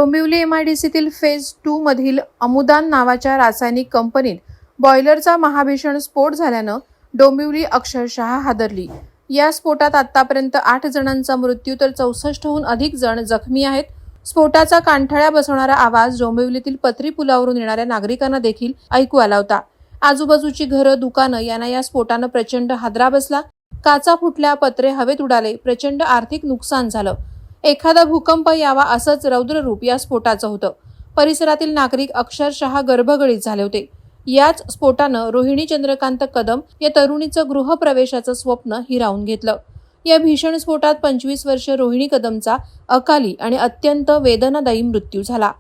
Dombivli एमआयडीसीतील phase 2 मधील अमुदान नावाच्या रासायनिक कंपनीत बॉयलरचा महाभीषण स्फोट झाल्यानं डोंबिवली अक्षरशः हादरली। या स्फोटात आतापर्यंत 8 जणांचा मृत्यू तर 64हून अधिक जण जखमी आहेत। स्फोटाचा कानठळ्या बसवणारा आवाज डोंबिवलीतील पत्री पुलावरून येणाऱ्या नागरिकांना देखील ऐकू आला होता। आजूबाजूची घरं, दुकानं यांना या स्फोटानं प्रचंड हादरा बसला। काचा फुटल्या, पत्रे हवेत उडाले, प्रचंड आर्थिक नुकसान झालं। एखादा भूकंप यावा असंच रौद्र रूप या स्फोटाचं होतं। परिसरातील नागरिक अक्षरशः गर्भगळीत झाले होते। याच स्फोटानं रोहिणी चंद्रकांत कदम या तरुणीचं गृहप्रवेशाचं स्वप्न हिरावून घेतलं। या भीषण स्फोटात 25 वर्षीय रोहिणी कदमचा अकाली आणि अत्यंत वेदनादायी मृत्यू झाला।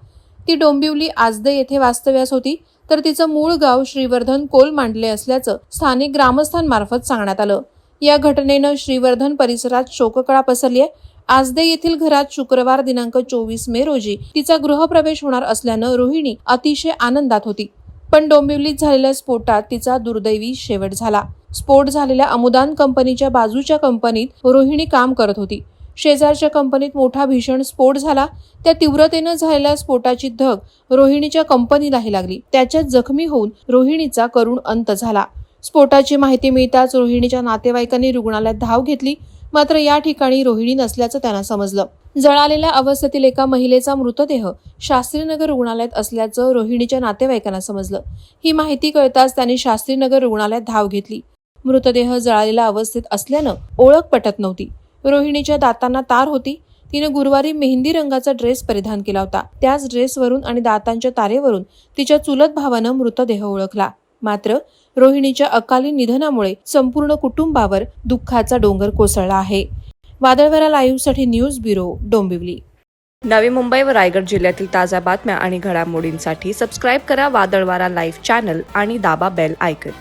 ती डोंबिवली आजदे येथे वास्तव्यास होती, तर तिचं मूळ गाव श्रीवर्धन कोलमांडले असल्याचं स्थानिक ग्रामस्थांमार्फत सांगण्यात आलं। या घटनेनं श्रीवर्धन परिसरात शोककळा पसरली आहे। आजदे येथील घरात शुक्रवार दिनांक 24 मे रोजी तिचा गृहप्रवेश होणार असल्यानं रोहिणी अतिशय आनंदात होती। पण डोंबिवलीत झालेल्या स्फोटात तिचा दुर्दैवी शेवट झाला। स्फोट झालेल्या अमुदान कंपनीच्या बाजूच्या कंपनीत रोहिणी काम करत होती। शेजारच्या कंपनीत मोठा भीषण स्फोट झाला। त्या तीव्रतेनं झालेल्या स्फोटाची धग रोहिणीच्या कंपनीलाही लागली। त्याच्यात जखमी होऊन रोहिणीचा करुण अंत झाला। स्फोटाची माहिती मिळताच रोहिणीच्या नातेवाईकांनी रुग्णालयात धाव घेतली, मात्र या ठिकाणी रोहिणी नसल्याचं त्यांना समजलं। जळालेल्या अवस्थेतील एका महिलेचा मृतदेह शास्त्रीनगर रुग्णालयात असल्याचं रोहिणीच्या नातेवाईकांना समजलं। ही माहिती कळताच त्यांनी शास्त्रीनगर रुग्णालयात धाव घेतली। मृतदेह जळालेल्या अवस्थेत असल्यानं ओळख पटत नव्हती। रोहिणीच्या दातांना तार होती। तिने गुरुवारी मेहंदी रंगाचा ड्रेस परिधान केला होता। त्याच ड्रेसवरून आणि दातांच्या तारेवरून तिच्या चुलत भावानं मृतदेह ओळखला। मात्र रोहिणीच्या अकाली निधनामुळे संपूर्ण कुटुंबावर दुःखाचा डोंगर कोसळला आहे। वादळवारा लाईव्हसाठी न्यूज ब्युरो, डोंबिवली। नवी मुंबई व रायगड जिल्ह्यातील ताज्या बातम्या आणि घडामोडींसाठी सबस्क्राईब करा वादळवारा लाईव्ह चॅनल आणि दाबा बेल आयकॉन।